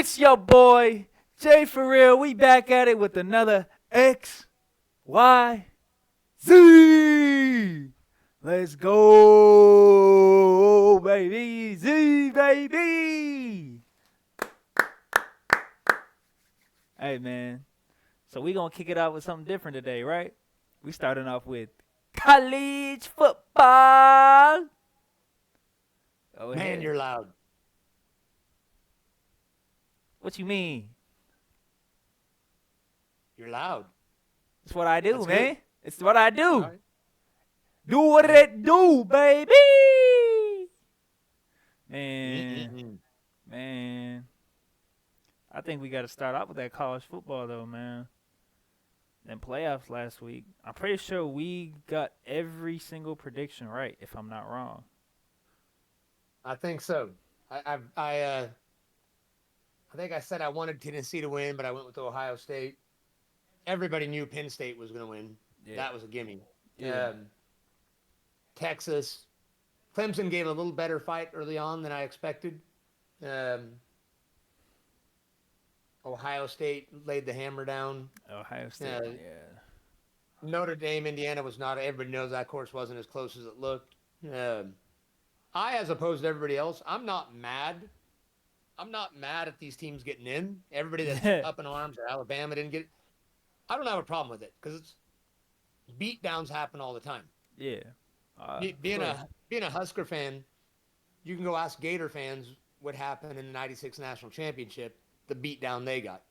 It's your boy, Jay for real. We back at it with another XwhyZ. Let's go, baby. Z, baby. Hey, man. So we going to kick it out with something different today, right? We starting off with college football. Go Man, ahead. you're loud. What you mean? You're loud. It's what I do, That's man. good. It's what I All do. right. Do what it do, baby. Mm-mm-mm. Man. I think we got to start off with that college football, though, man. Them playoffs last week. I'm pretty sure we got every single prediction right, if I'm not wrong. I think so. I think I said I wanted Tennessee to win, but I went with Ohio State. Everybody knew Penn State was going to win. Yeah. That was a gimme. Yeah. Texas. Clemson gave a little better fight early on than I expected. Ohio State laid the hammer down. Ohio State, yeah. Notre Dame, Indiana was not. Everybody knows that course wasn't as close as it looked. I, as opposed to everybody else, I'm not mad. I'm not mad at these teams getting in. Everybody that's up in arms or Alabama didn't get it. I don't have a problem with it because it's beatdowns happen all the time. Yeah. Being a Husker fan, you can go ask Gator fans what happened in the '96 national championship. The beatdown they got.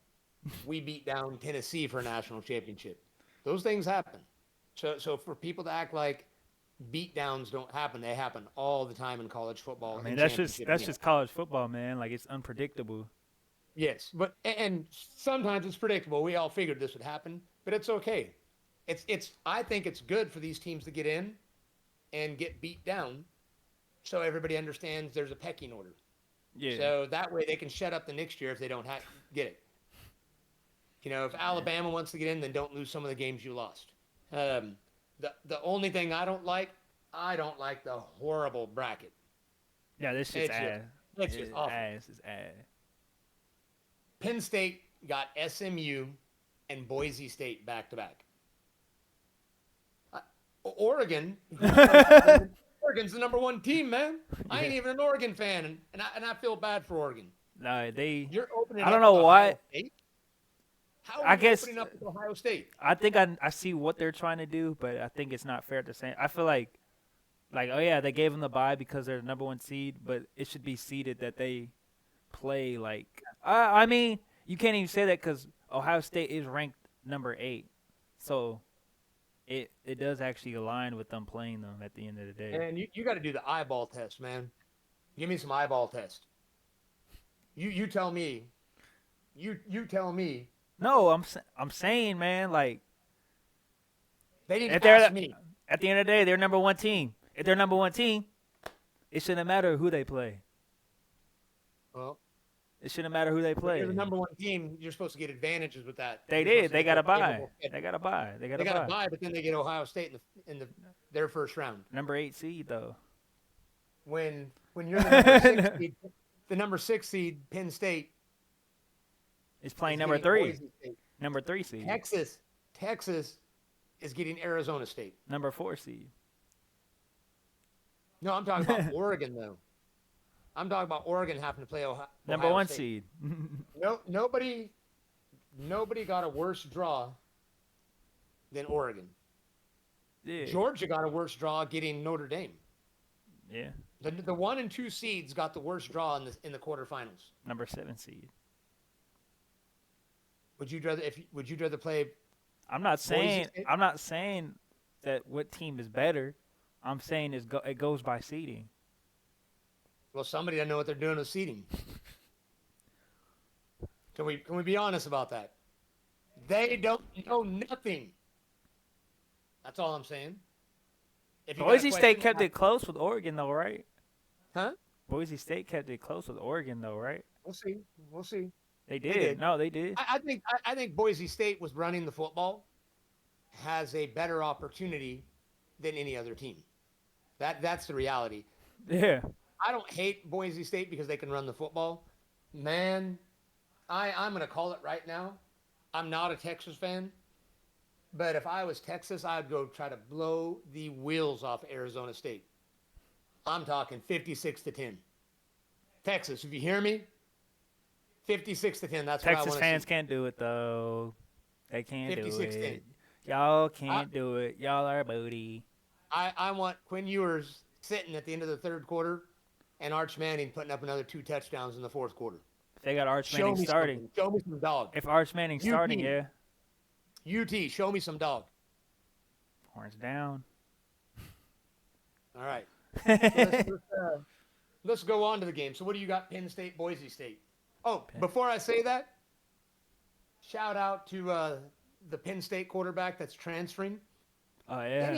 We beat down Tennessee for a national championship. Those things happen. So for people to act like beatdowns don't happen, they happen all the time in college football. I mean, that's just college football, man. Like, it's unpredictable. Yes, but and sometimes it's predictable. We all figured this would happen, but it's okay. It's I think it's good for these teams to get in and get beat down, so everybody understands there's a pecking order. Yeah. So that way they can shut up the next year if they don't get it. You know, if Alabama wants to get in, then don't lose some of the games you lost. The only thing I don't like the horrible bracket. Yeah, this shit's ass. It's just awful. Ass. It's ass. Penn State got SMU and Boise State back to back. Oregon, Oregon's the number one team, man. I ain't even an Oregon fan, and I feel bad for Oregon. No, You're opening. I don't know why. How are you opening up with Ohio State? I think I see what they're trying to do, but I think it's not fair to say. I feel like oh yeah, they gave them the bye because they're the number one seed, but it should be seeded that they play like. I mean, you can't even say that because Ohio State is ranked number 8, so it does actually align with them playing them at the end of the day. And you got to do the eyeball test, man. Give me some eyeball test. You tell me. You tell me. No, I'm saying, man, like they need to ask me. At the end of the day, they're number one team. If they're number one team, it shouldn't matter who they play. Well, it shouldn't matter who they play. If you're the number one team, you're supposed to get advantages with that. They did. They got a bye. They got a bye. They got a bye, but then they get Ohio State in their first round. Number 8 seed though. When you're the number 6 seed, the number 6 seed, Penn State is playing number 3. Number 3 seed. Texas is getting Arizona State. Number 4 seed. No, I'm talking about Oregon though. I'm talking about Oregon having to play Ohio number 1 State. seed. No, nobody got a worse draw than Oregon. Yeah. Georgia got a worse draw getting Notre Dame. Yeah. The 1 and 2 seeds got the worst draw in the quarterfinals. Number 7 seed. Would you rather play? I'm not saying that what team is better. I'm saying it goes by seeding. Well, somebody doesn't know what they're doing with seeding. Can we be honest about that? They don't know nothing. That's all I'm saying. Boise State kept it close with Oregon, though, right? Huh? Boise State kept it close with Oregon, though, right? We'll see. They did. No, they did. I think Boise State was running the football, has a better opportunity than any other team. That's the reality. Yeah. I don't hate Boise State because they can run the football. Man, I'm going to call it right now. I'm not a Texas fan, but if I was Texas, I'd go try to blow the wheels off Arizona State. I'm talking 56-10. Texas, if you hear me, 56-10. That's what I Texas want to fans see. can't do it though. They can't do 56-10. it. Y'all I, can't do it. Y'all are booty. I want Quinn Ewers sitting at the end of the third quarter and Arch Manning putting up another 2 touchdowns in the fourth quarter. They got Arch Show Manning me starting. something. Show me some dog. If Arch Manning's starting, UT. yeah. UT, show me some dog. Horns down. All right. Let's go on to the game. So what do you got? Penn State, Boise State. Oh, before I say that, shout out to the Penn State quarterback that's transferring. Oh yeah.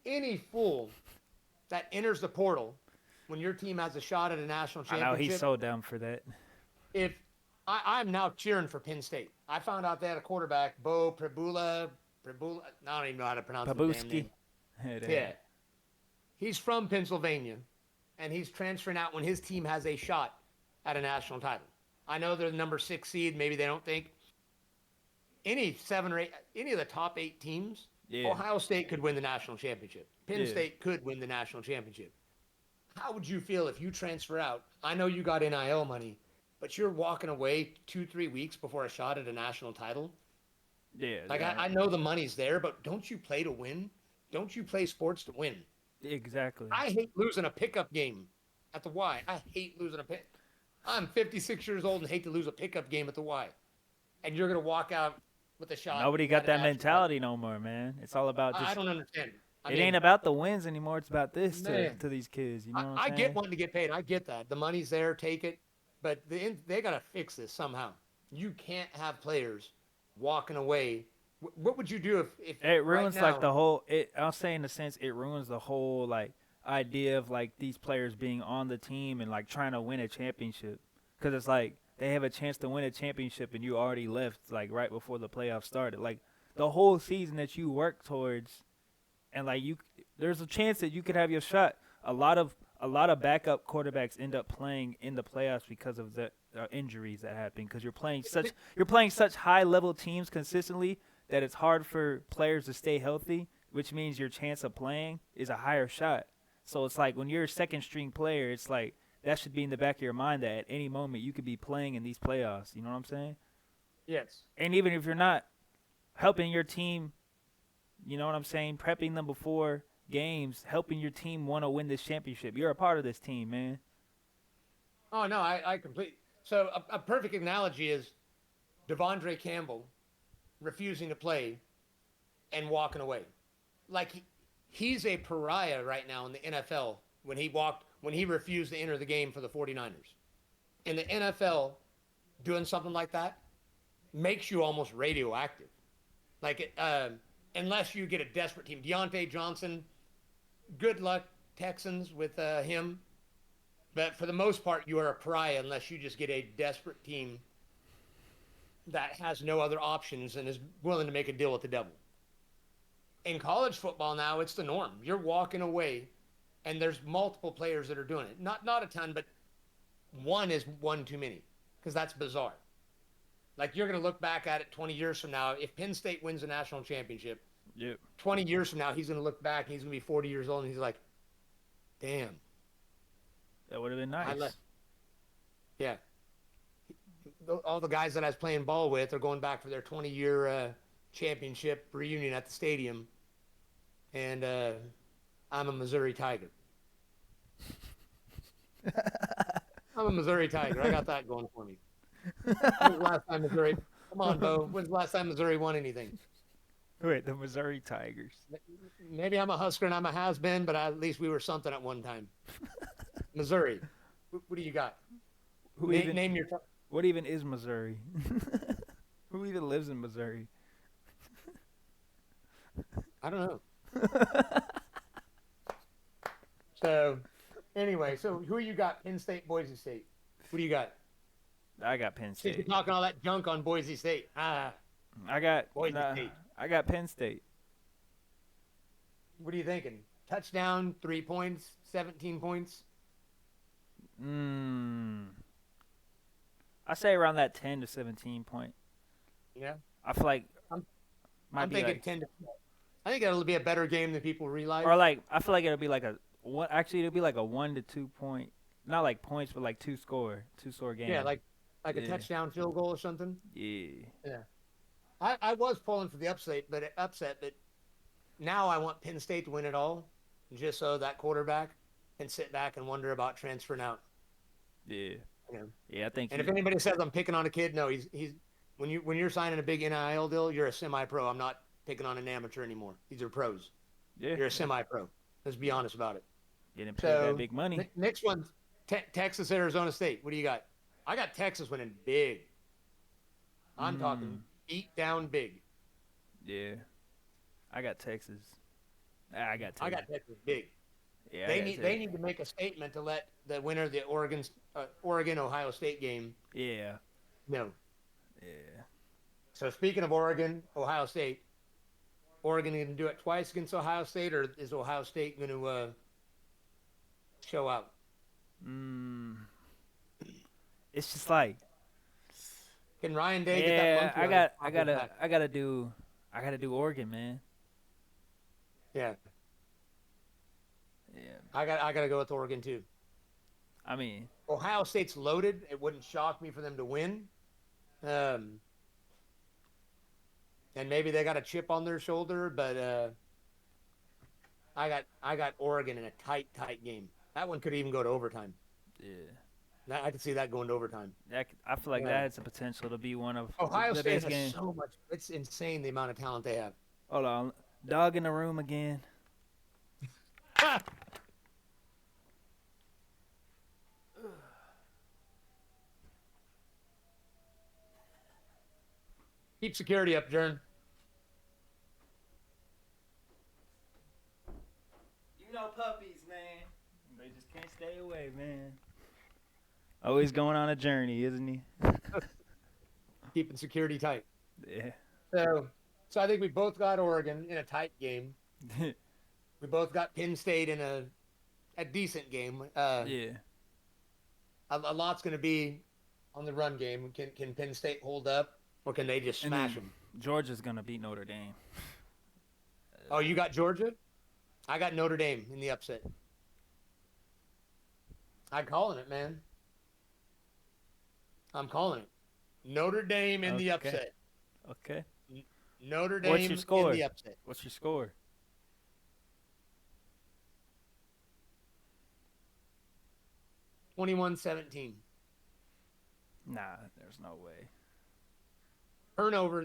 Any fool that enters the portal when your team has a shot at a national I championship. know he's so dumb for that. If I'm now cheering for Penn State. I found out they had a quarterback, Bo Pribula. I don't even know how to pronounce his damn name. Yeah. He's from Pennsylvania, and he's transferring out when his team has a shot at a national title. I know they're the number 6 seed. Maybe they don't think any 7 or 8, any of the top 8 teams. Yeah. Ohio State could win the national championship. Penn State could win the national championship. How would you feel if you transfer out? I know you got NIL money, but you're walking away 2-3 weeks before a shot at a national title. Yeah. Like I know the money's there, but don't you play to win? Don't you play sports to win? Exactly. I hate losing a pickup game at the Y. I hate losing a pick. I'm 56 years old and hate to lose a pickup game at the Y. And you're gonna walk out with a shot. Nobody got that mentality no more, man. It's all about just. I don't understand. It ain't about the wins anymore. It's about this to these kids. You know what I'm saying? I get wanting to get paid. I get that. The money's there. Take it. But they got to fix this somehow. You can't have players walking away. What would you do if it ruins right now, like the whole? I'll say in a sense it ruins the whole like idea of like these players being on the team and like trying to win a championship, because it's like they have a chance to win a championship and you already left like right before the playoffs started. Like the whole season that you work towards. And like there's a chance that you could have your shot. A lot of backup quarterbacks end up playing in the playoffs because of the injuries that happen. Because you're playing such high level teams consistently that it's hard for players to stay healthy, which means your chance of playing is a higher shot. So it's like when you're a second string player, it's like that should be in the back of your mind that at any moment you could be playing in these playoffs. You know what I'm saying? Yes. And even if you're not helping your team. You know what I'm saying? Prepping them before games, helping your team want to win this championship. You're a part of this team, man. Oh, no, I completely. So a perfect analogy is Devondre Campbell refusing to play and walking away. Like he's a pariah right now in the NFL when he refused to enter the game for the 49ers. In the NFL, doing something like that makes you almost radioactive. Like unless you get a desperate team. Deontay Johnson, good luck, Texans, with him. But for the most part, you are a pariah unless you just get a desperate team that has no other options and is willing to make a deal with the devil. In college football now, it's the norm. You're walking away, and there's multiple players that are doing it. Not a ton, but one is one too many, because that's bizarre. Like, you're going to look back at it 20 years from now. If Penn State wins a national championship, 20 years from now, he's going to look back, and he's going to be 40 years old, and he's like, damn. That would have been nice. Yeah. All the guys that I was playing ball with are going back for their 20-year championship reunion at the stadium, and I'm a Missouri Tiger. I'm a Missouri Tiger. I got that going for me. When's the last time Missouri? Come on, Bo. When's the last time Missouri won anything? Wait, the Missouri Tigers. Maybe I'm a Husker and I'm a has-been, but at least we were something at one time. Missouri. What do you got? Name your. What even is Missouri? Who even lives in Missouri? I don't know. So, anyway, who you got? Penn State, Boise State. What do you got? I got Penn State. You're talking all that junk on Boise State. I got Boise State. I got Penn State. What are you thinking? Touchdown, 3 points, 17 points? I say around that 10 to 17 point. Yeah. I feel like I'm, might I'm be thinking like 10 to 12. I think it'll be a better game than people realize. or like I feel like it'll be like a one. Actually, it'll be like a 1 to 2 point, not like points, but like two score Yeah, game. like a Yeah, touchdown field goal or something. yeah, Yeah. I was pulling for the upset, but now I want Penn State to win it all, just so that quarterback can sit back and wonder about transferring out. yeah, You know? yeah. I think And if he. anybody says I'm picking on a kid, no, he's when you're signing a big NIL deal, you're a semi-pro. I'm not picking on an amateur anymore. These are pros. Yeah, You're a yeah. semi-pro. Let's be honest about it. Getting paid that So big money. next one's Texas, Arizona State. What do you got? I got Texas winning big. I'm talking Mm, beat down big. yeah, I got Texas. I got I Texas. got Texas big. Yeah, I They got need Texas. they need to make a statement to let the winner of the Oregon Ohio State game Yeah, know. yeah. So speaking of Oregon, Ohio State, Oregon going to do it twice against Ohio State, or is Ohio State going to show out? Mm, it's just like Can Ryan Day get that yeah. monkey off his back? I gotta do Oregon, man. Yeah, Yeah, I got to go with Oregon too. I mean, Ohio State's loaded. It wouldn't shock me for them to win. Um, and maybe they got a chip on their shoulder, but I got Oregon in a tight game. That one could even go to overtime. yeah. I could see that going to overtime. I feel like Yeah. that has the potential to be one of Ohio the State best has games. so much. It's insane the amount of talent they have. Hold on, dog in the room again. Keep security up, Jern. You know puppies, man. They just can't stay away, man. Always going on a journey, isn't he? Keeping security tight. Yeah. So I think we both got Oregon in a tight game. We both got Penn State in a decent game. Yeah. A lot's going to be on the run game. Can Penn State hold up, or can they just smash them? Georgia's gonna beat Notre Dame. Oh, you got Georgia? I got Notre Dame in the upset. I'm calling it, man. I'm calling it. Notre Dame in the upset. Okay. Notre Dame What's your score? in the upset. What's your score? 21-17. Nah, there's no way.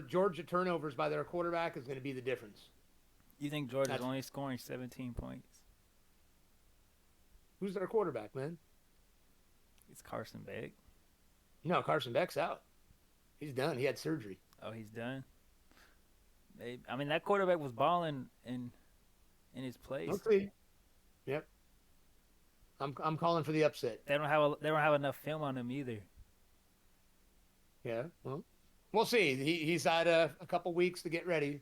Georgia turnovers by their quarterback is going to be the difference. You think Georgia's only scoring 17 points? Who's their quarterback, man? It's Carson Beck. No, Carson Beck's out. He's done. He had surgery. Oh, he's done. I mean, that quarterback was balling in his place. Okay. Yep. I'm calling for the upset. They don't have enough film on him either. Yeah. Well, we'll see. He's had a couple weeks to get ready,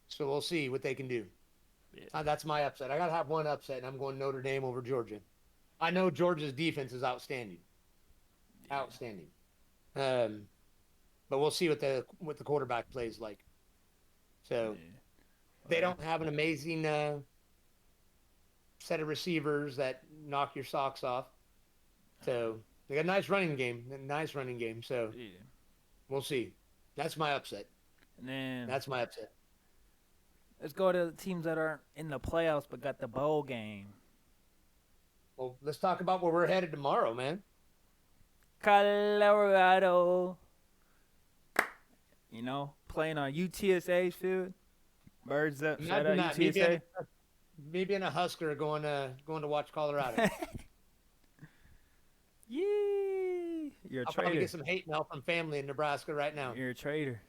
so we'll see what they can do. Yeah. That's my upset. I got to have one upset, and I'm going Notre Dame over Georgia. I know Georgia's defense is outstanding. Yeah. Outstanding. But we'll see what the quarterback plays like. So they don't have an amazing set of receivers that knock your socks off. So they got a nice running game. So we'll see. That's my upset. And then that's my upset. Let's go to the teams that aren't in the playoffs but got the bowl game. Well, let's talk about where we're headed tomorrow, man. Colorado. You know, playing on UTSA's field. Birds up. Shout out UTSA. Me being a Husker going to watch Colorado. Yee! You're a I'll traitor. probably get some hate mail from family in Nebraska right now. You're a traitor.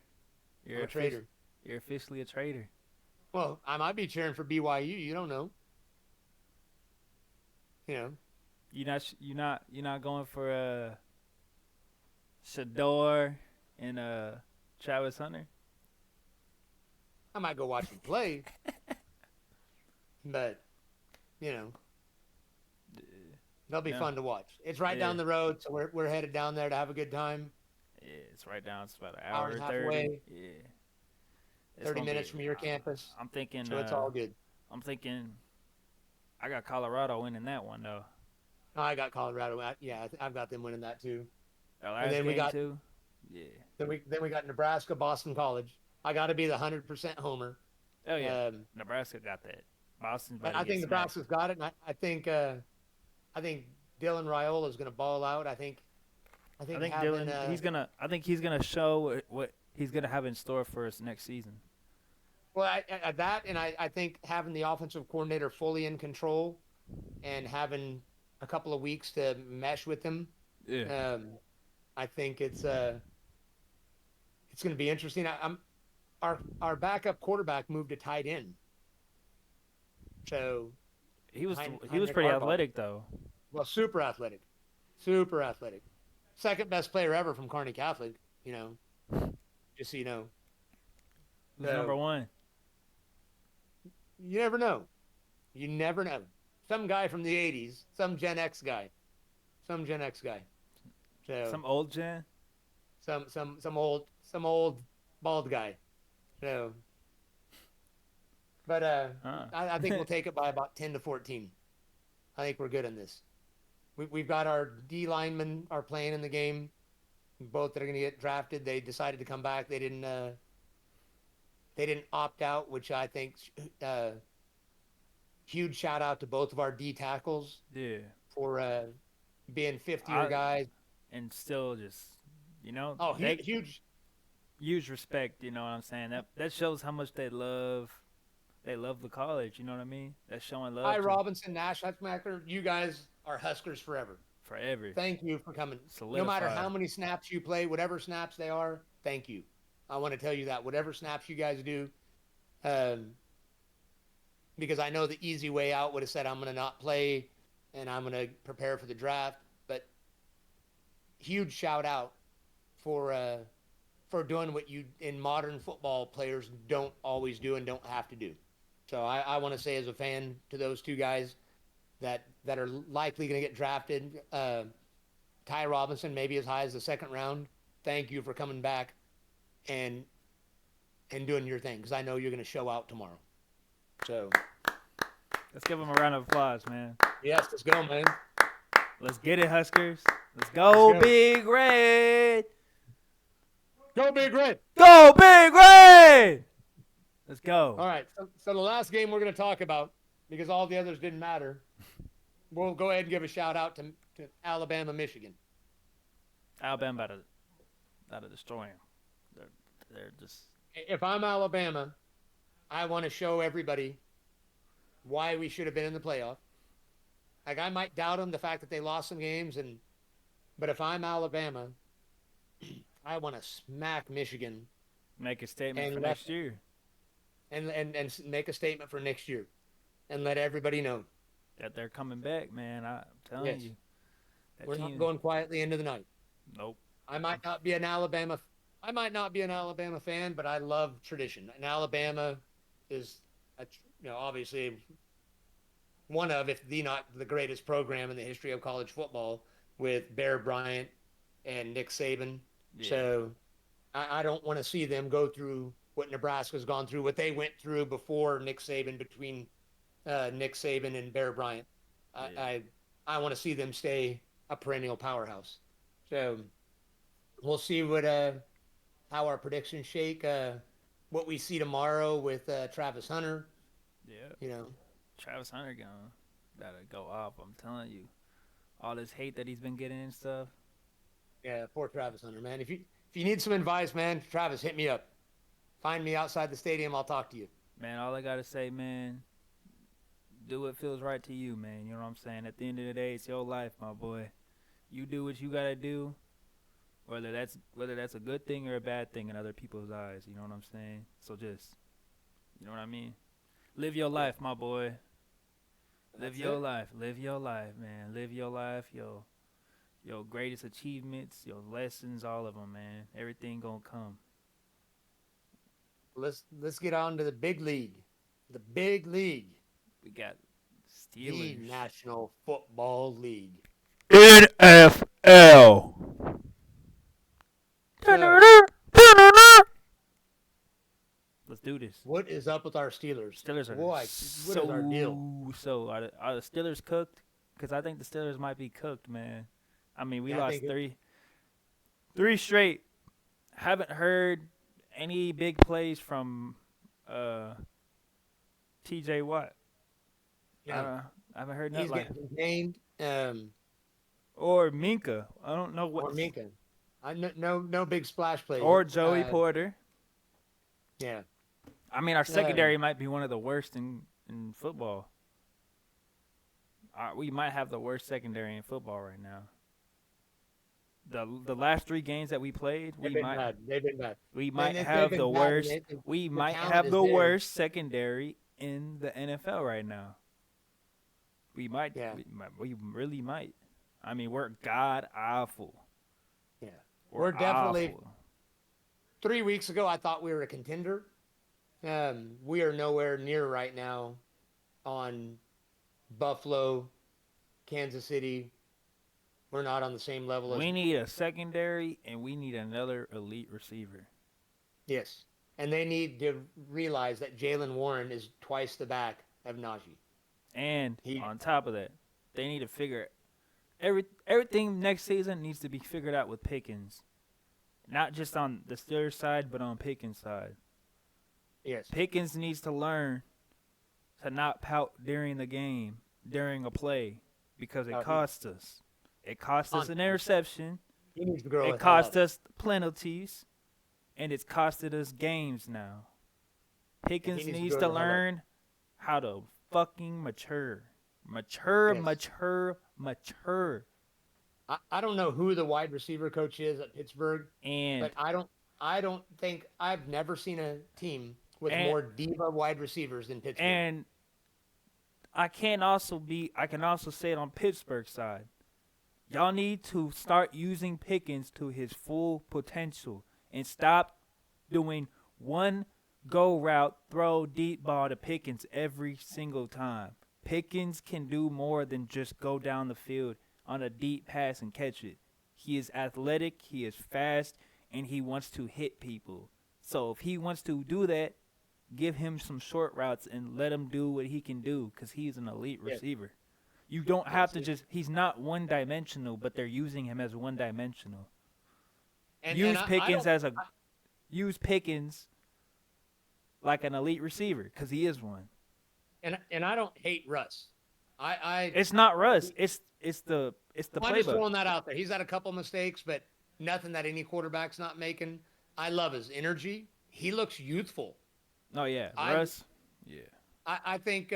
You're a traitor. You're officially a traitor. Well, I might be cheering for BYU. You don't know. You know. You're not going for Shador and Travis Hunter. I might go watch him play. But, you know, they'll be fun to watch. It's right down the road, so we're headed down there to have a good time. Yeah, it's right down. It's about an Hour and hour a half 30. away, Yeah, it's 30 gonna be. minutes from your campus, I'm thinking. so it's all good. I'm thinking. I got Colorado winning that one though. Oh, I got Colorado. Yeah, I've got them winning that too. That And last then we game got too. Yeah. then we got Nebraska, Boston College. I got to be the 100% homer. Oh yeah. Um, Nebraska got that. Boston's about to I get think smacked. Nebraska's got it, and I think Dylan Raiola is going to ball out. I I think think having Dylan. He's gonna. I think he's gonna show what he's gonna have in store for us next season. well that, and I think having the offensive coordinator fully in control and having a couple of weeks to mesh with him, Yeah. um, I think it's going to be interesting. I'm our backup quarterback moved to tight end, so He was Heinrich pretty Harbaugh, athletic though. well, super athletic, second best player ever from Kearney Catholic. You know, just so you know. Who's number So one? you never know. You never know. Some guy from the '80s, some Gen X guy. So Some old Jen. some old bald guy. So, but Huh. I think we'll take it by about 10-14. I think we're good in this. We've got our D linemen are playing in the game. Both that are going to get drafted. They decided to come back. They didn't opt out, which I think uh, huge shout out to both of our D tackles Yeah. for being 5th-year I guys. and still just Oh, they huge. huge respect. You know what I'm saying? That shows how much they love the college. You know what I mean? That's showing Hi, love to Robinson, Nash, Hutchmacher. You guys are Huskers forever. forever. Thank you for coming. No matter Solidify. how many snaps you play, whatever snaps they are, thank you. I want to tell you that. Whatever snaps you guys do, um, because I know the easy way out would have said, I'm going to not play and I'm going to prepare for the draft. But huge shout out for doing what you in modern football players don't always do and don't have to do. So I want to say as a fan to those two guys that are likely going to get drafted, Ty Robinson maybe as high as the second round. Thank you for coming back and doing your thing because I know you're going to show out tomorrow. So Let's give them a round of applause, man. yes, let's go, man. Let's get it, Huskers. Let's go, go. Big Red. Go Big Red. Go, Big Red. Let's go. All right. So the last game we're going to talk about, because all the others didn't matter, we'll go ahead and give a shout out to Alabama, Michigan. Alabama about to destroy them. They're just. If I'm Alabama, I want to show everybody why we should have been in the playoff. Like I might doubt them the fact that they lost some games, but if I'm Alabama, I want to smack Michigan. Make a statement for next year. And make a statement for next year, and let everybody know that they're coming back, man. I'm telling you. We're not going quietly into the night. Nope. I might not be an Alabama fan, but I love tradition. And Alabama is, obviously one of, if not the greatest program in the history of college football, with Bear Bryant and Nick Saban. Yeah. So I don't want to see them go through what Nebraska's gone through, what they went through before Nick Saban, between Nick Saban and Bear Bryant. Yeah. I want to see them stay a perennial powerhouse. So we'll see how our predictions shake. What we see tomorrow with Travis Hunter. Yeah. Travis Hunter gotta go off. I'm telling you, all this hate that he's been getting and stuff. Yeah, poor Travis Hunter, man. If you need some advice, man, Travis, hit me up. Find me outside the stadium. I'll talk to you. Man, all I gotta say, man, do what feels right to you, man. You know what I'm saying? At the end of the day, it's your life, my boy. You do what you gotta do, whether that's a good thing or a bad thing in other people's eyes. You know what I'm saying? So just, you know what I mean? Live your life, my boy. Live your life, man. Live your life, your greatest achievements, your lessons, all of them, man. Everything gonna come. Let's get on to the big league. The big league. We got Steelers. The National Football League. NFL. So, Let's do this. what is up with our Steelers? Steelers are Boy, what is our deal? are the Steelers cooked? Because I think the Steelers might be cooked, man. I mean, we Yeah, I lost think three straight. Haven't heard any big plays from T.J. Watt. you know, I haven't heard nothing he's like getting contained. or Minka. I don't know what Or Minka. No big splash plays. or Joey Porter. Yeah. I mean, our secondary might be one of the worst in football. We might have the worst secondary in football right now. The last 3 games that we played, They've been bad. we might They've have been the bad, worst. and We the might talent have is the there. worst secondary in the NFL right now. We might. Yeah. We really might. I mean, we're god awful. Yeah. We're definitely. awful. 3 weeks ago, I thought we were a contender. We are nowhere near right now on Buffalo, Kansas City. We're not on the same level as. We need a secondary, and we need another elite receiver. Yes. And they need to realize that Jalen Warren is twice the back of Najee. And on top of that, they need to figure everything next season needs to be figured out with Pickens. Not just on the Steelers side, but on Pickens' side. Yes. Pickens needs to learn to not pout during the game, during a play, because it costs us. It cost us an interception. He needs to grow. It cost us penalties, and it's costed us games now. Pickens needs to learn how to fucking mature. Mature. I don't know who the wide receiver coach is at Pittsburgh, And but I don't think I've never seen a team with more diva wide receivers than Pittsburgh. And I can also say it on Pittsburgh's side. Y'all need to start using Pickens to his full potential and stop doing one go route, throw deep ball to Pickens every single time. Pickens can do more than just go down the field on a deep pass and catch it. He is athletic, he is fast, and he wants to hit people. So if he wants to do that, give him some short routes and let him do what he can do because he's an elite receiver. You don't have to just – he's not one-dimensional, but they're using him as one-dimensional. Use Pickens like an elite receiver because he is one. And I don't hate Russ. It's not Russ. It's the playbook. I'm just throwing that out there. He's had a couple mistakes, but nothing that any quarterback's not making. I love his energy. He looks youthful. Oh, yeah. Russ, yeah. I think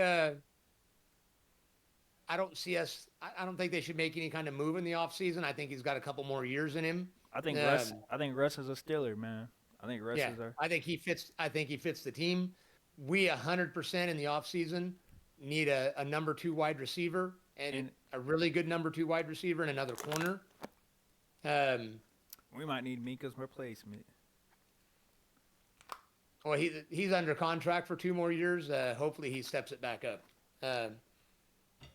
I don't think they should make any kind of move in the offseason. I think he's got a couple more years in him. I think Russ is a Steeler, man. I think Russ is I think he fits the team. We 100% in the offseason need a number 2 wide receiver and a really good number 2 wide receiver and another corner. We might need Minka's replacement. Well, he's under contract for 2 more years. Hopefully he steps it back up.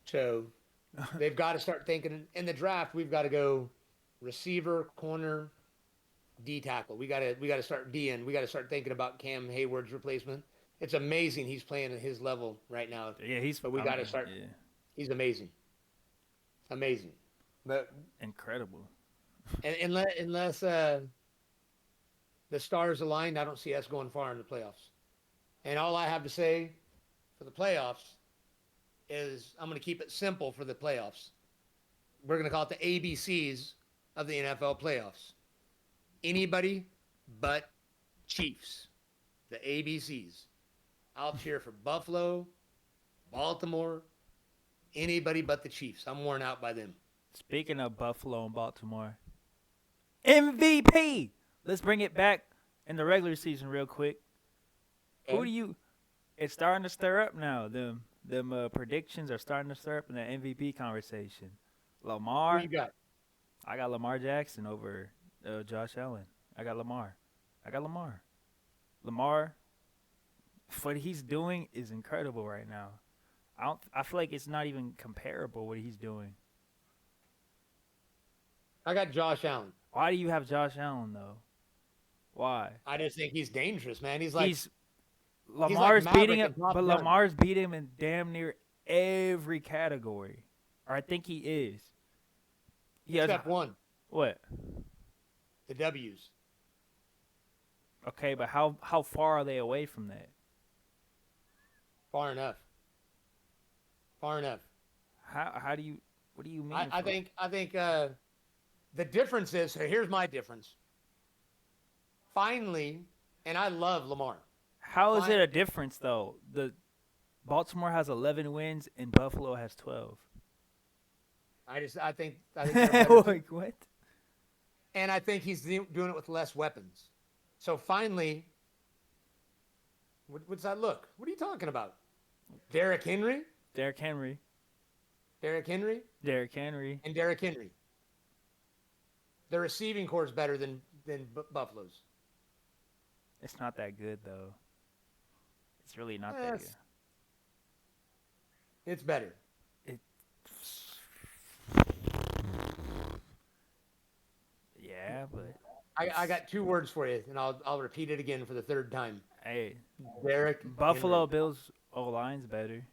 So they've got to start thinking in the draft. We've got to go receiver, corner, D tackle. We got to start D-end. We got to start thinking about Cam Hayward's replacement. It's amazing he's playing at his level right now. Yeah, but we got to start. Yeah. He's amazing. Amazing. But incredible. And unless the stars aligned, I don't see us going far in the playoffs. And all I have to say for the playoffs is I'm going to keep it simple for the playoffs. We're going to call it the ABCs of the NFL playoffs. Anybody but Chiefs. The ABCs. I'll cheer for Buffalo, Baltimore, anybody but the Chiefs. I'm worn out by them. Speaking of Buffalo and Baltimore, MVP. Let's bring it back in the regular season real quick. Okay. It's starting to stir up now. Them predictions are starting to stir up in the MVP conversation. Lamar. Who you got? I got Lamar Jackson over Josh Allen. I got Lamar. Lamar, what he's doing is incredible right now. I feel like it's not even comparable what he's doing. I got Josh Allen. Why do you have Josh Allen though? Why? I just think he's dangerous, man. He's He's like Lamar's beating Maverick him, and Top but Gun. Lamar's beating him in damn near every category. Or I think he is. He has Except one, what? the W's. Okay, but how far are they away from that? Far enough. Far enough. How do you? What do you mean? I think the difference is, so here's my difference. Finally, and I love Lamar. How is it a difference though? The Baltimore has 11 wins and Buffalo has 12. I think they're better. Like what? And I think he's doing it with less weapons. So finally, what's that look? What are you talking about? Derrick Henry, Derrick Henry. Derrick Henry, Derrick Henry. and Derrick Henry. The receiving core is better than Buffalo's. It's not that good though. It's really not that good. It's better. Yeah, but I got two words for you, and I'll repeat it again for the third time. hey, Derrick Buffalo Henry. Bills O line's better.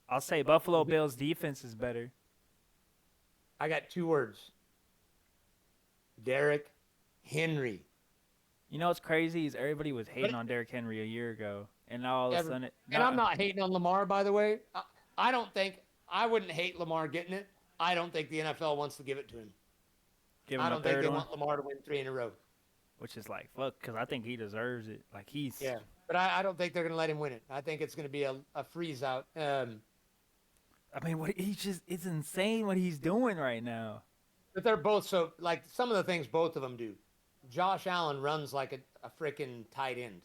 I'll say Buffalo Bills defense is better. I got two words. Derrick Henry. You know what's crazy is everybody was hating on Derrick Henry a year ago, and now all of a sudden, And I'm not hating on Lamar, by the way. I wouldn't hate Lamar getting it. I don't think the NFL wants to give it to him. give him I a don't think third they one, want Lamar to win 3 in a row. which is like fuck, because I think he deserves it. Like he's Yeah, but I don't think they're going to let him win it. I think it's going to be a freeze out. I mean, it's insane what he's doing right now. But they're both so like some of the things both of them do. Josh Allen runs like a freaking tight end.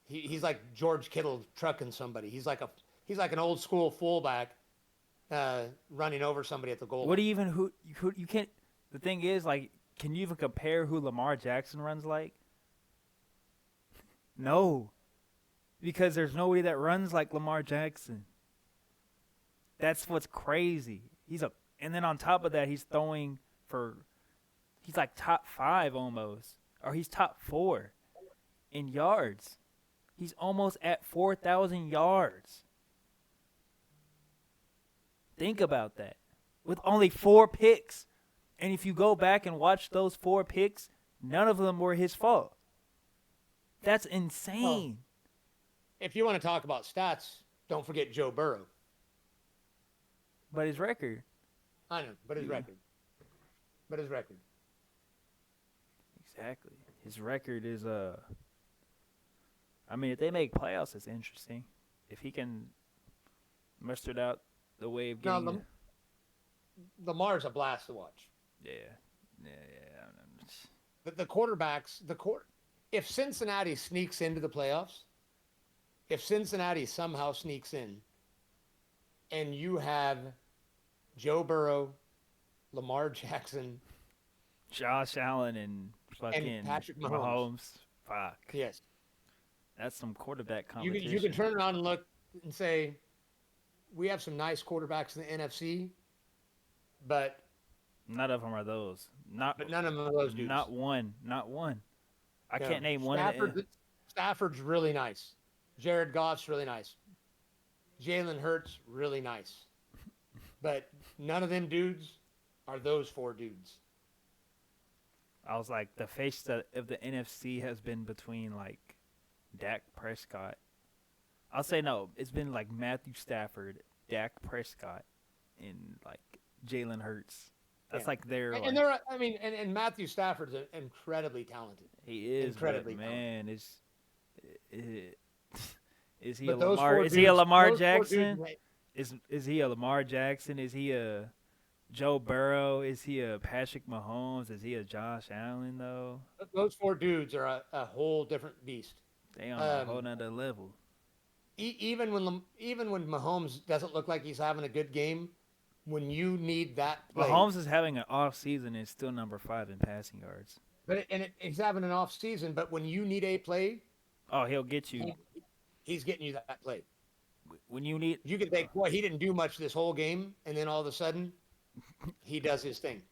He's like George Kittle trucking somebody. He's like an old school fullback running over somebody at the goal. What do you even who you can't? The thing is, like, can you even compare who Lamar Jackson runs like? No, because there's nobody that runs like Lamar Jackson. That's what's crazy. And then on top of that, he's throwing he's like top 5 almost, or he's top 4 in yards. He's almost at 4,000 yards. Think about that. With only 4 picks. And if you go back and watch those 4 picks, none of them were his fault. That's insane. If you want to talk about stats, don't forget Joe Burrow. But his record. I know, but his record. Exactly. His record is I mean, if they make playoffs, it's interesting. If he can muster it out the way of getting. No, Lamar's a blast to watch. Yeah. The quarterbacks, if Cincinnati sneaks into the playoffs, if Cincinnati somehow sneaks in, and you have Joe Burrow, Lamar Jackson, Josh Allen, and fucking Patrick Mahomes. Fuck. Yes. That's some quarterback competition. You can turn around and look and say, we have some nice quarterbacks in the NFC, but none of them are those. But none of them are those dudes. Not one. I can't name one. Stafford's really nice. Jared Goff's really nice. Jalen Hurts, really nice. But none of them dudes are those 4 dudes. I was like, the face of the NFC has been between, like, Dak Prescott. I'll say no. It's been, like, Matthew Stafford, Dak Prescott, and, like, Jalen Hurts. That's like their. And they're, I mean, and Matthew Stafford's incredibly talented. He is incredibly man. Talented. Is he a Lamar? Is he a Lamar Jackson? Is he a Lamar Jackson? Is he a Joe Burrow? Is he a Patrick Mahomes? Is he a Josh Allen though? Those 4 dudes are a whole different beast. They on a whole nother level. Even when Mahomes doesn't look like he's having a good game, when you need that play. Mahomes is having an off season and is still number 5 in passing yards. He's having an off season, but when you need a play, he'll get you. He's getting you that play. When you need, you can think, boy, he didn't do much this whole game, and then all of a sudden, he does his thing.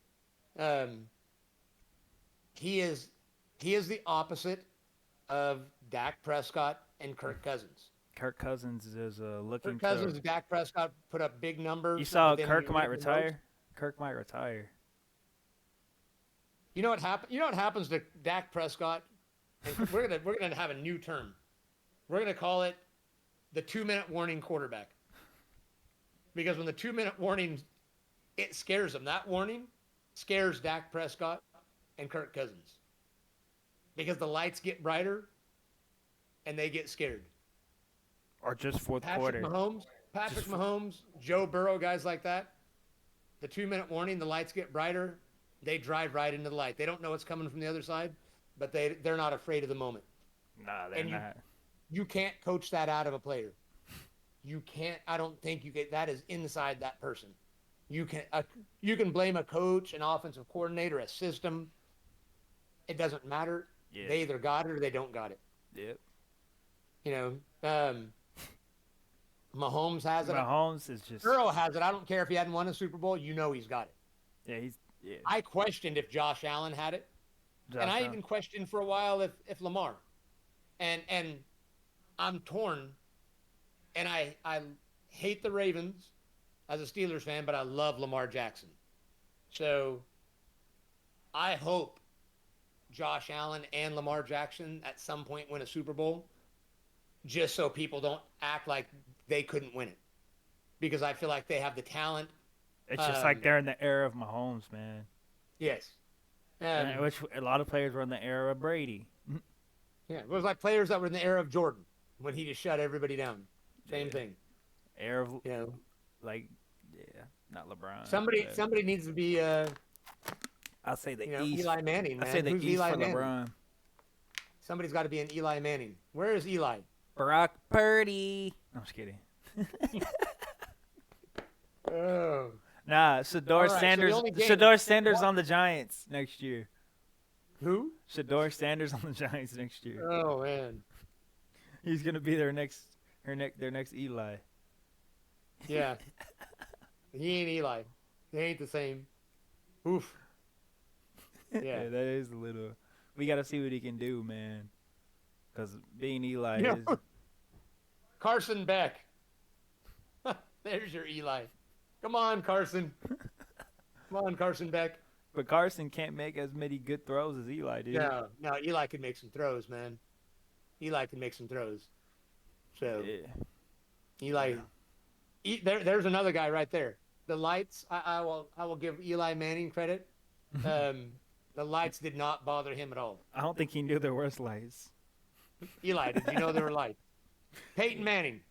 He is He is the opposite of Dak Prescott and Kirk Cousins. Kirk Cousins is looking Kirk Cousins to. and Dak Prescott put up big You numbers, saw but then when Kirk you might read the notes, retire. Kirk might retire. you know what happened? You know what happens to Dak Prescott? And we're gonna have a new term. We're gonna call it the 2-minute warning quarterback. Because when the 2-minute warning, it scares them. That warning scares Dak Prescott and Kirk Cousins. Because the lights get brighter and they get scared. Or just fourth Patrick quarter. Mahomes, Joe Burrow, guys like that. The 2-minute warning, the lights get brighter, they drive right into the light. They don't know what's coming from the other side, but they're not afraid of the moment. Nah, they're And not. you can't coach that out of a player. You can't. I don't think you get that is inside that person. You can blame a coach, an offensive coordinator, a system. It doesn't matter. Yeah. They either got it or they don't got it. Yep. You know, Mahomes has it. Mahomes is just. Burrow has it. I don't care if he hadn't won a Super Bowl. You know he's got it. Yeah, he's. Yeah. I questioned if Josh Allen had it, and I even questioned for a while if Lamar. And I'm torn, and I hate the Ravens as a Steelers fan, but I love Lamar Jackson. So I hope Josh Allen and Lamar Jackson at some point win a Super Bowl, just so people don't act like they couldn't win it. Because I feel like they have the talent. It's just like they're in the era of Mahomes, man. Yes. Which a lot of players were in the era of Brady. Yeah, it was like players that were in the era of Jordan when he just shut everybody down. Same thing. Era of, You know, like, yeah, not LeBron. somebody needs to be I'll say the East. Eli Manning, man. I say the Who's East Eli for Manning? LeBron. Somebody's got to be an Eli Manning. Where is Eli? Brock Purdy. No, I'm just kidding. Oh. Nah, Shador right, Sanders. so the only game- Shador Sanders on the Giants next year. Who? Shador Sanders on the Giants next year. Oh man. He's gonna be their next Eli. Yeah. He ain't Eli. They ain't the same. Oof. Yeah. That is a little. We gotta see what he can do, man. Because being Eli You know, is. Carson Beck. There's your Eli. Come on, Carson. Come on, Carson Beck. But Carson can't make as many good throws as Eli did. No, Eli can make some throws, man. Eli can make some throws. So, Yeah. Eli, there's another guy right there. The lights, I will give Eli Manning credit. The lights did not bother him at all. I don't think he knew there was lights. Eli, did you know there were lights? Peyton Manning.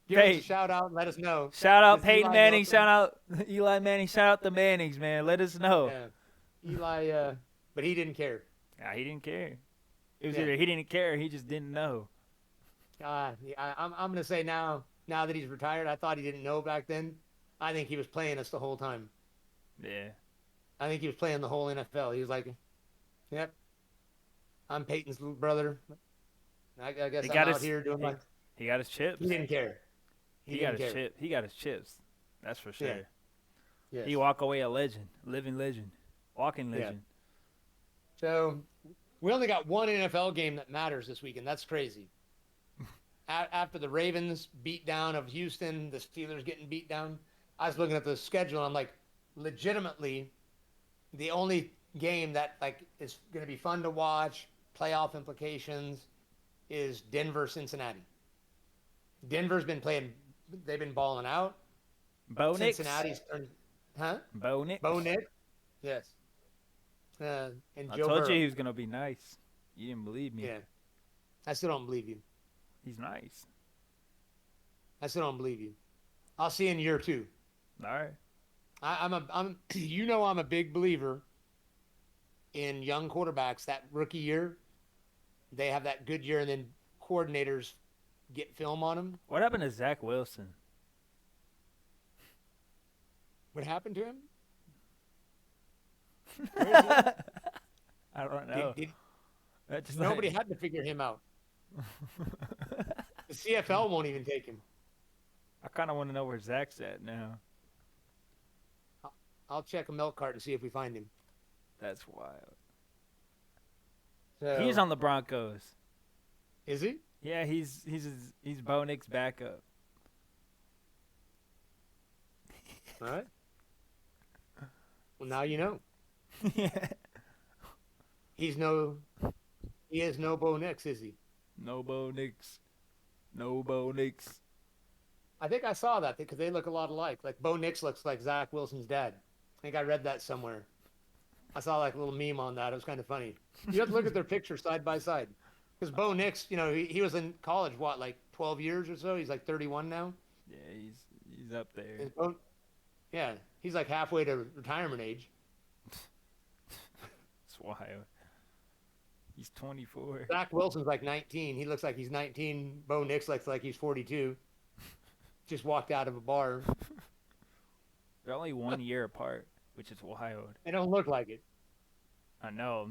Give us a shout out and let us know. Shout out Does Peyton Eli Manning. know Shout out Eli Manning. Shout out the Mannings, man. Let us know. Yeah. Eli, but he didn't care. Nah, he didn't care. It was Yeah. either he didn't care or he just didn't know. I'm gonna say now that he's retired, I thought he didn't know back then. I think he was playing us the whole time. Yeah. I think he was playing the whole NFL. He was like, "Yep, I'm Peyton's little brother. I guess I'm out here doing my." He got his chips. He didn't care. He got his chip. He got his chips. That's for sure. Yeah. Yes. He walk away a legend, living legend, walking legend. So we only got one NFL game that matters this weekend. That's crazy. After the Ravens beat down of Houston, the Steelers getting beat down, I was looking at the schedule and I'm like, legitimately, the only game that like is going to be fun to watch, playoff implications, is Denver-Cincinnati. Denver's been playing, they've been balling out. Bo Nix. Cincinnati's turned, huh? Bo Nix. Bo Nix, yes. And I Joe told Burrow. you he was gonna be nice. You didn't believe me. Yeah, I still don't believe you. He's nice. I still don't believe you. I'll see you in year 2. All right. I'm I'm a big believer in young quarterbacks. That rookie year, they have that good year, and then coordinators get film on them. What happened to Zach Wilson? What happened to him? I don't know. Nobody had to figure him out. The CFL won't even take him. I kind of want to know where Zach's at now. I'll check a milk cart and see if we find him. That's wild. He's So on the Broncos. is he? Yeah, he's Bo Nick's backup. All right. Well, now you know. Yeah. He's no. He is no Bo Nix, is he? No Bo Nicks. No Bo Nicks. I think I saw that because they look a lot alike. Like Bo Nix looks like Zach Wilson's dad. I think I read that somewhere. I saw like a little meme on that. It was kind of funny. You have to look at their pictures side by side. Because Bo Nix, he was in college, what, like 12 years or so? He's like 31 now. Yeah, he's up there. Yeah, he's like halfway to retirement age. It's wild. He's 24. Zach Wilson's like 19. He looks like he's 19. Bo Nix looks like he's 42. Just walked out of a bar. They're only 1 year apart, which is wild. They don't look like it. I know.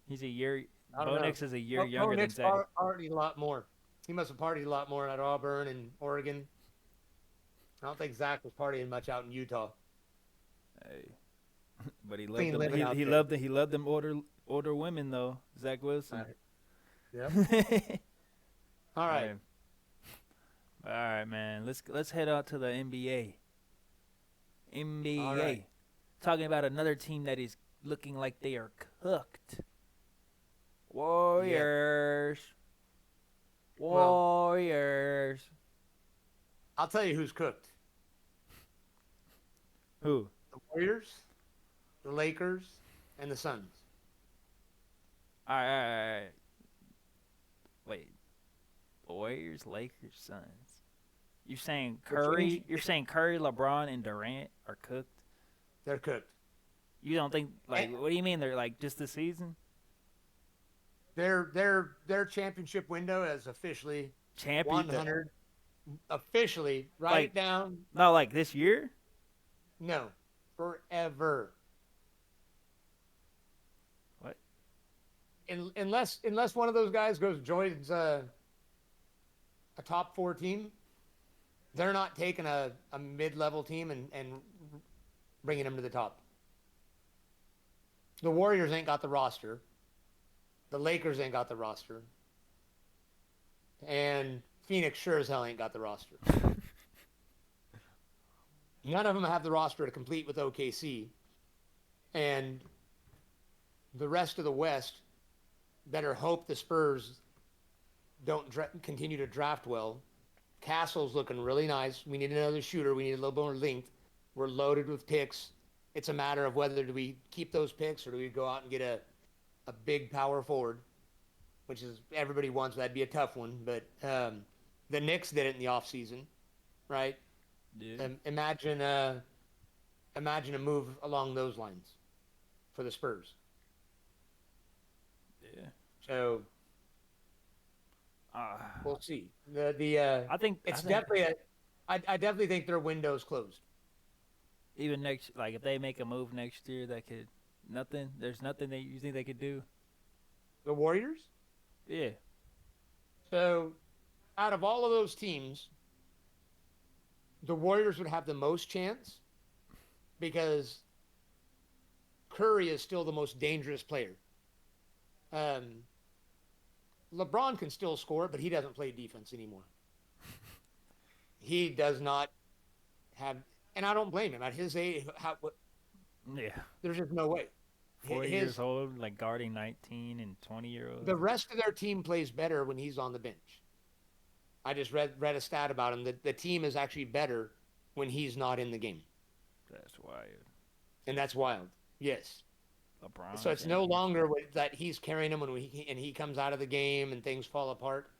He's a year. I don't Bo know. Nix is a year Bo younger than Nix Zach. partied a lot more. He must have partied a lot more at Auburn and Oregon. I don't think Zach was partying much out in Utah. Hey. But he loved Clean them. living out He there. loved he loved them older women though. Zach Wilson. Yep. All right. All right, man. Let's head out to the NBA. NBA. All right. Talking about another team that is looking like they are cooked. Warriors. Warriors. I'll tell you who's cooked. Who? The Warriors, the Lakers, and the Suns. All right. Wait. Warriors, Lakers, Suns. You're saying Curry? You're saying Curry, LeBron, and Durant are cooked? They're cooked. You don't think what do you mean they're like just this season? Their championship window is officially 100. Officially, write it down. Not like this year? No, forever. What? Unless one of those guys joins a top 4 team, they're not taking a mid-level team and bringing them to the top. The Warriors ain't got the roster. The Lakers ain't got the roster. And Phoenix sure as hell ain't got the roster. None of them have the roster to compete with OKC. And the rest of the West better hope the Spurs don't continue to draft well. Castle's looking really nice. We need another shooter. We need a little more length. We're loaded with picks. It's a matter of whether do we keep those picks or do we go out and get a big power forward, which is everybody wants. That'd be a tough one. But the Knicks did it in the offseason, right? Yeah. Imagine a move along those lines for the Spurs. Yeah. So we'll see. I definitely think their window's closed. Even if they make a move next year, there's nothing that you think they could do. The Warriors? Yeah. So out of all of those teams, the Warriors would have the most chance because Curry is still the most dangerous player. LeBron can still score, but he doesn't play defense anymore. He does not have, and I don't blame him. At his age, there's just no way. 40 years old, like guarding 19 and 20-year-olds. The rest of their team plays better when he's on the bench. I just read a stat about him that the team is actually better when he's not in the game. That's wild. And that's wild. Yes. LeBron. So it's no longer that he's carrying him when he comes out of the game and things fall apart.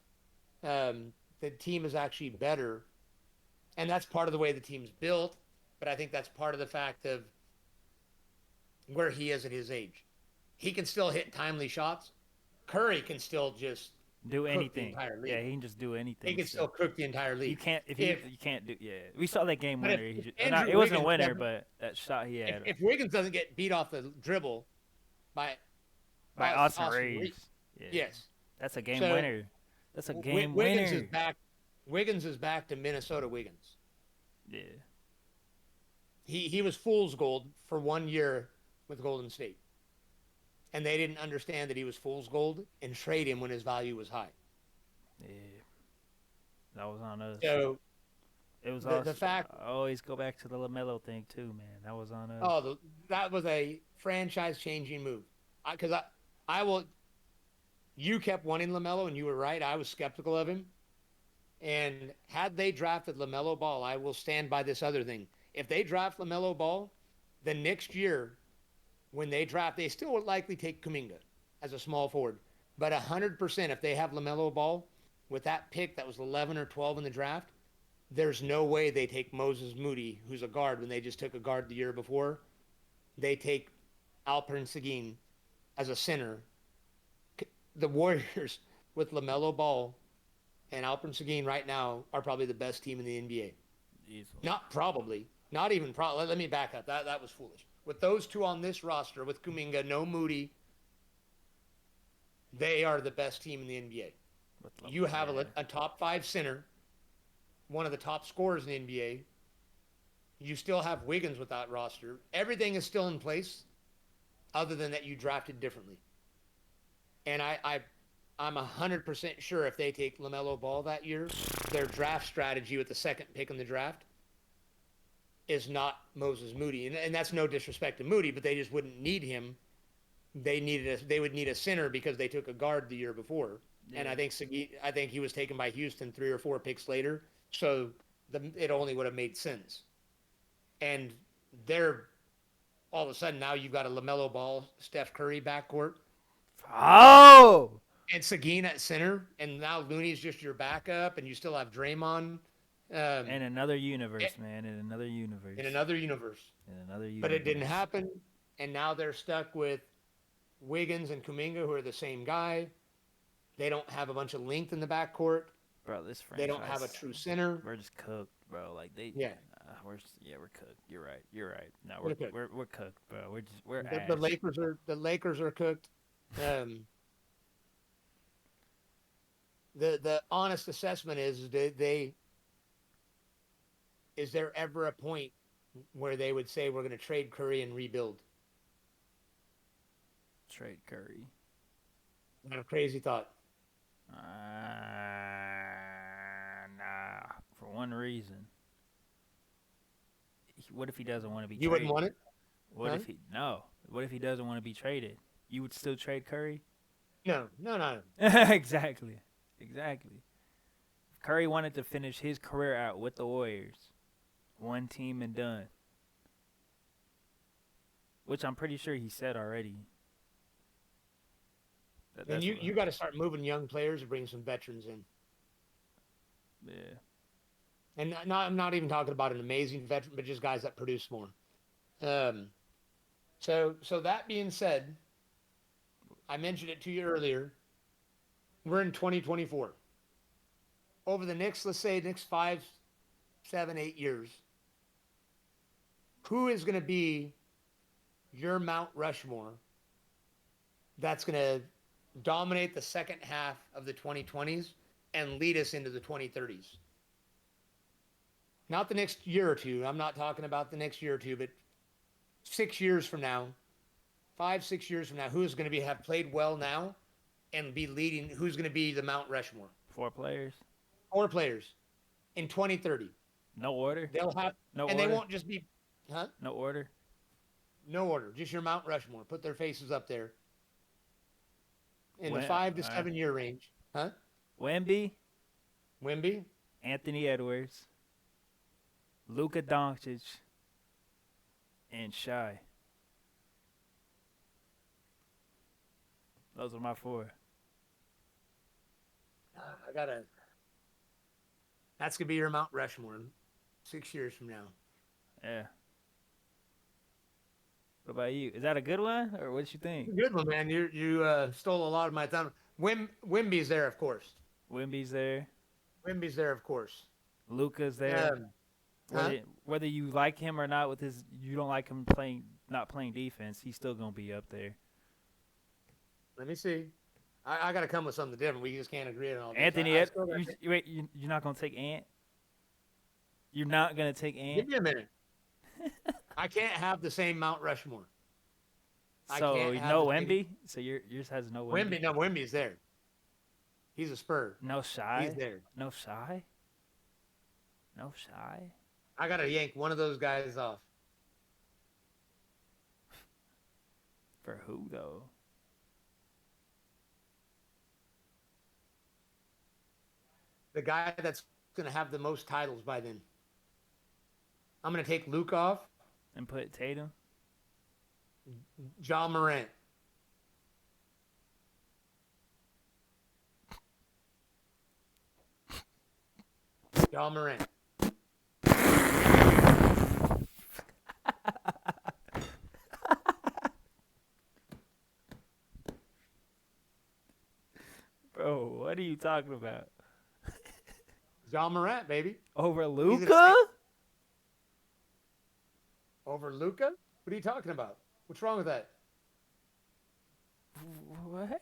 The team is actually better. And that's part of the way the team's built. But I think that's part of the fact of where he is at his age. He can still hit timely shots. Curry can still just do anything. Yeah, he can just do anything. He can still cook the entire league. You can't do. Yeah, we saw that game winner. It wasn't a winner, but that shot he had. If Wiggins doesn't get beat off the dribble by Austin Reeves, yes, that's a game winner. That's a game winner. Wiggins is back to Minnesota Wiggins. Yeah. He was fool's gold for 1 year with Golden State. and they didn't understand that he was fool's gold and trade him when his value was high. Yeah, that was on us. So It was the us. fact, I always go back to the LaMelo thing too, man. That was on us. that was a franchise changing move. Because I will. You kept wanting LaMelo, and you were right. I was skeptical of him. And had they drafted LaMelo Ball, I will stand by this other thing. If they draft LaMelo Ball, the next year when they draft, they still would likely take Kuminga as a small forward. But 100%, if they have LaMelo Ball with that pick that was 11 or 12 in the draft, there's no way they take Moses Moody, who's a guard, when they just took a guard the year before. They take Alperen Seguin as a center. The Warriors with LaMelo Ball and Alperen Seguin right now are probably the best team in the NBA. Easily. Not probably. Not even probably. Let me back up. That was foolish. With those two on this roster, with Kuminga, no Moody, they are the best team in the NBA. You have a top 5 center, one of the top scorers in the NBA. You still have Wiggins with that roster. Everything is still in place, other than that you drafted differently. And I'm 100% sure if they take LaMelo Ball that year, their draft strategy with the second pick in the draft is not Moses Moody. And that's no disrespect to Moody, but they just wouldn't need him. They would need a center because they took a guard the year before. Yeah. And I think he was taken by Houston 3 or 4 picks later. So it only would have made sense. And they're all of a sudden now you've got a LaMelo Ball, Steph Curry backcourt. Oh! And Seguin at center, and now Looney's just your backup, and you still have Draymond. In another universe, man. In another universe. In another universe. In another universe. But it didn't happen, and now they're stuck with Wiggins and Kuminga, who are the same guy. They don't have a bunch of length in the backcourt. Bro, this franchise. They don't have a true center. We're just cooked, bro. Like they. Yeah. We're cooked. You're right. No, we're cooked, bro. We're ash. The Lakers are cooked. The honest assessment is is there ever a point where they would say we're going to trade Curry and rebuild? Trade Curry. Not a crazy thought. Nah. For one reason. What if he doesn't want to be traded? You wouldn't want it? What if he doesn't want to be traded? You would still trade Curry? No. Exactly. If Curry wanted to finish his career out with the Warriors, one team and done, which I'm pretty sure he said already. And you got to start moving young players and bring some veterans in. Yeah. And I'm not even talking about an amazing veteran, but just guys that produce more. So that being said, I mentioned it to you earlier. We're in 2024. Over the next 5, 7, 8 years, who is going to be your Mount Rushmore that's going to dominate the second half of the 2020s and lead us into the 2030s? Not the next year or two. I'm not talking about the next year or two, but 6 years from now, 5, 6 years from now, who's going to have played well now and be leading? Who's going to be the Mount Rushmore? 4 players. 4 players in 2030. No order. They'll have They won't just be, huh? No order. No order. Just your Mount Rushmore. Put their faces up there in the 5 to 7 year range, huh? Wemby. Anthony Edwards. Luka Doncic. And Shai. Those are my 4. That's going to be your Mount Rushmore 6 years from now. Yeah. What about you? Is that a good one, or what you think? Good one, man. You stole a lot of my time. Wemby's there, of course. Wemby's there, of course. Luka's there. Whether you like him or not, you don't like him not playing defense, he's still gonna be up there. Let me see. I got to come with something different. We just can't agree on all this. Anthony, you're not gonna take Ant? You're not gonna take Ant? Give me a minute. I can't have the same Mount Rushmore. I So can't have no the same. Wemby. So yours has no Wemby. Wimby, no, Wimby's there. He's a Spur. No He's Shy. there. No Shy. No Shy. I gotta yank one of those guys off. For who though? The guy that's gonna have the most titles by then. I'm gonna take Luke off. And put Tatum. John Morant. John Morant. Bro, what are you talking about? John Morant, baby. Over He's Luca? over Luca? What are you talking about? What's wrong with that? What?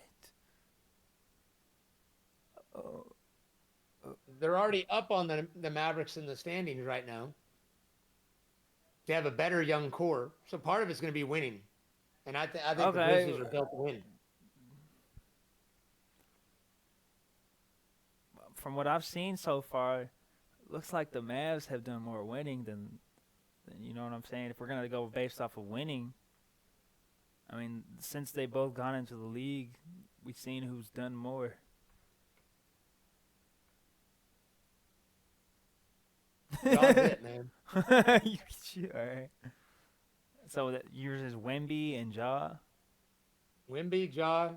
Oh. They're already up on the Mavericks in the standings right now. They have a better young core, so part of it's going to be winning. And I think the Grizzlies are built to win. From what I've seen so far, looks like the Mavs have done more winning than you know what I'm saying. If we're gonna go based off of winning, I mean, since they both gone into the league, we've seen who's done more. John's it, man. Sure. So that yours is Wemby and Ja. Wimby, Ja.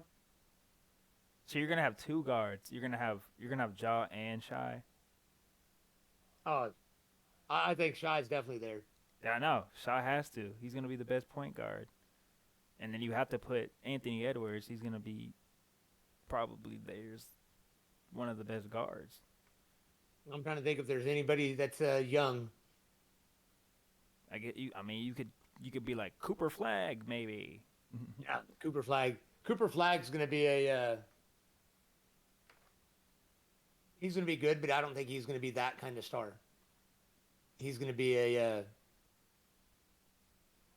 So you're gonna have two guards. You're gonna have Ja and Shy. Oh, I think Shy's definitely there. Yeah, I know. Shy has to. He's gonna be the best point guard. And then you have to put Anthony Edwards. He's gonna be probably there's one of the best guards. I'm trying to think if there's anybody that's young. I get you. I mean, you could be like Cooper Flag maybe. Yeah, Cooper Flag. Cooper Flag's going to be he's going to be good, but I don't think he's going to be that kind of star. He's going to be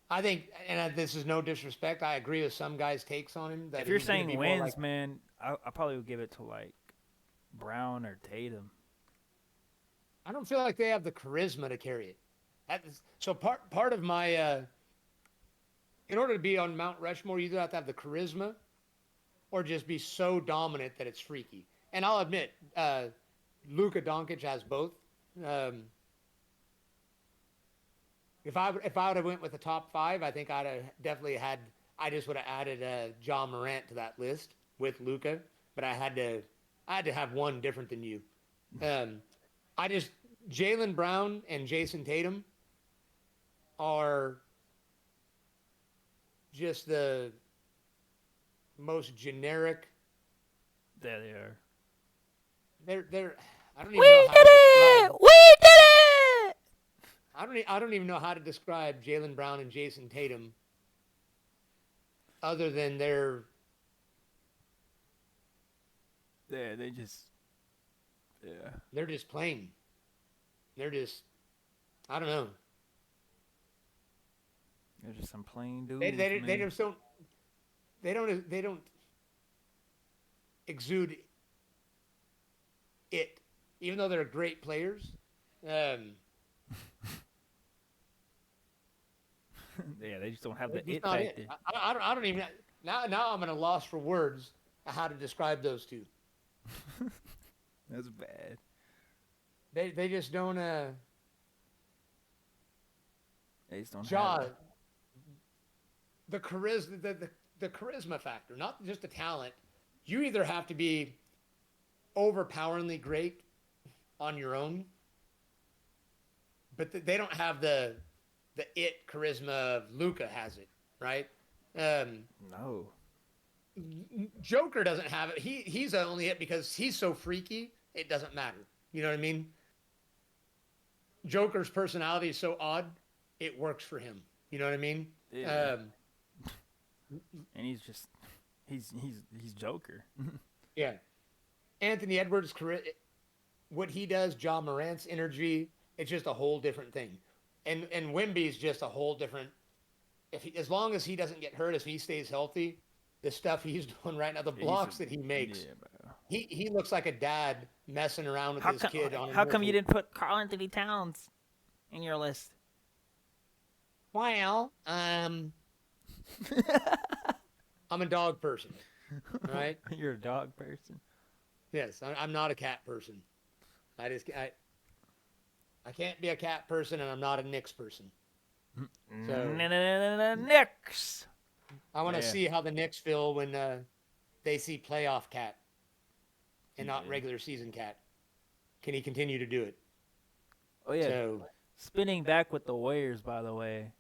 I think, and this is no disrespect, I agree with some guys' takes on him. That If you're he's gonna saying be more wins, like, man, I probably would give it to like Brown or Tatum. I don't feel like they have the charisma to carry it. So part of my in order to be on Mount Rushmore, you either have to have the charisma or just be so dominant that it's freaky. And I'll admit, Luka Doncic has both. If I would have went with the top 5, I think I'd have definitely had. I just would have added John Morant to that list with Luka, but I had to have one different than you. Jaylen Brown and Jason Tatum are just the most generic. There they are. They're. I don't even know how to describe. We did it! I don't even know how to describe Jaylen Brown and Jason Tatum other than they're They just. Yeah. they're just playing. They're just, I don't know. They're just some plain dudes. They just don't they don't exude it, even though they're great players. Yeah, they just don't have the it factor. I don't even now I'm at a loss for words how to describe those two. That's bad. They just don't They just don't Ja, have it. the charisma factor, not just the talent. You either have to be overpoweringly great on your own, but they don't have the it charisma of Luka has it, right? No. Joker doesn't have it. He's only it because he's so freaky. It doesn't matter. You know what I mean? Joker's personality is so odd. It works for him. You know what I mean? Yeah. And he's just he's Joker. Yeah. Anthony Edwards, what he does, John Morant's energy, it's just a whole different thing. And Wemby's just a whole different as long as he doesn't get hurt, if he stays healthy, the stuff he's doing right now, the blocks that he makes, bro. he looks like a dad messing around with his kid on. How come you didn't put Karl Anthony Towns in your list? Well, I'm a dog person, right? You're a dog person. Yes, I'm not a cat person. I can't be a cat person, and I'm not a Knicks person. So Knicks. I want to see how the Knicks feel when they see playoff cat and not regular season cat. Can he continue to do it? Oh yeah. So, spinning back with the Warriors, by the way.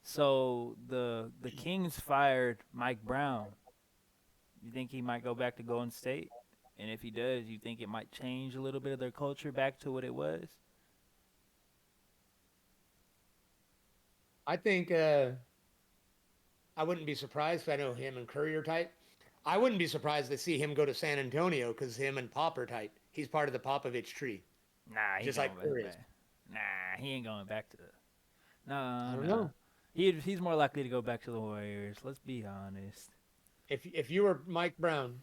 So the Kings fired Mike Brown. You think he might go back to Golden State? And if he does, you think it might change a little bit of their culture back to what it was? I think I wouldn't be surprised if I know him and Curry are tight. I wouldn't be surprised to see him go to San Antonio because him and Pop are tight. He's part of the Popovich tree. Nah, just like Curry is. Nah, he ain't going back to the. No, I don't know. He's more likely to go back to the Warriors. Let's be honest. If you were Mike Brown,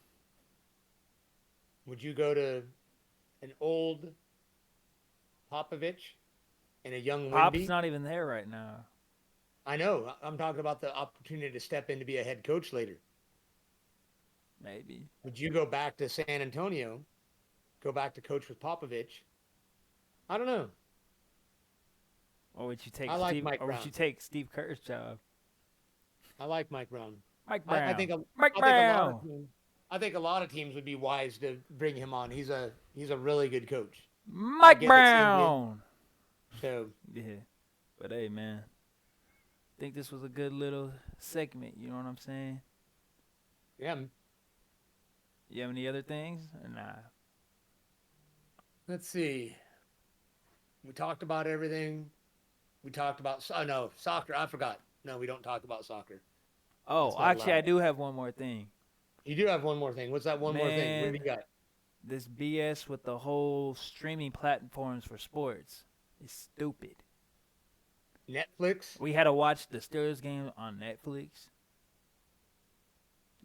would you go to an old Popovich and a young Wemby? Pop's not even there right now. I know. I'm talking about the opportunity to step in to be a head coach later. Maybe. Would you go back to San Antonio, go back to coach with Popovich? I don't know. Or would you take would you take Steve Kerr's job? I like Mike Brown. Mike Brown. I think a lot of teams would be wise to bring him on. He's a really good coach. Mike Brown. So yeah, but hey, man, I think this was a good little segment. You know what I'm saying? Yeah. You have any other things? Or nah. Let's see. We talked about everything. We talked about soccer. I forgot. No, we don't talk about soccer. Oh, actually, I do have one more thing. You do have one more thing. What's that one more thing? What do you got? This BS with the whole streaming platforms for sports is stupid. Netflix? We had to watch the Steelers game on Netflix.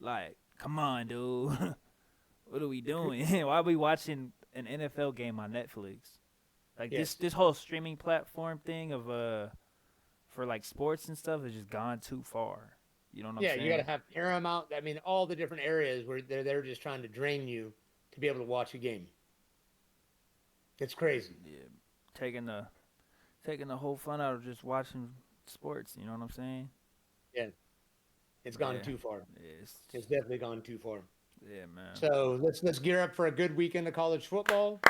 Like, come on, dude. What are we doing? Why are we watching an NFL game on Netflix? Like this whole streaming platform thing of for like sports and stuff has just gone too far. You know what I'm saying? Yeah, you got to have Paramount. I mean, all the different areas where they're just trying to drain you to be able to watch a game. It's crazy. Yeah, taking the whole fun out of just watching sports. You know what I'm saying? Yeah, it's gone too far. Yeah, it's definitely gone too far. Yeah, man. So let's gear up for a good weekend of college football.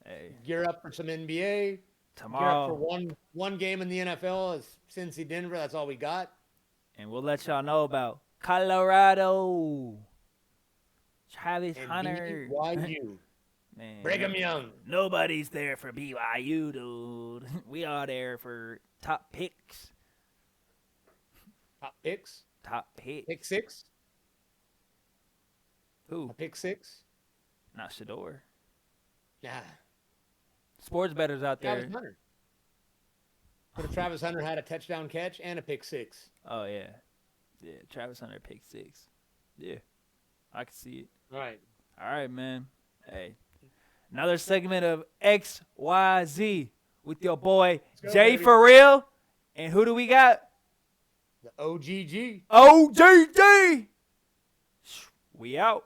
Hey, gear up for some NBA. Tomorrow gear up for one game in the NFL. Is Cincy Denver. That's all we got. And we'll let y'all know about Colorado. Travis Hunter. BYU. Man, Brigham Young. Nobody's there for BYU, dude. We are there for top picks. Top picks? Top picks. Pick six? Who? A pick six? Not Shador. Nah. Sports bettors out there. Travis Hunter. But if Travis Hunter had a touchdown catch and a pick six. Oh, yeah. Yeah, Travis Hunter pick six. Yeah. I can see it. All right, man. Hey. Another segment of XYZ with your boy Jay for real. And who do we got? The OGG. OGG. We out.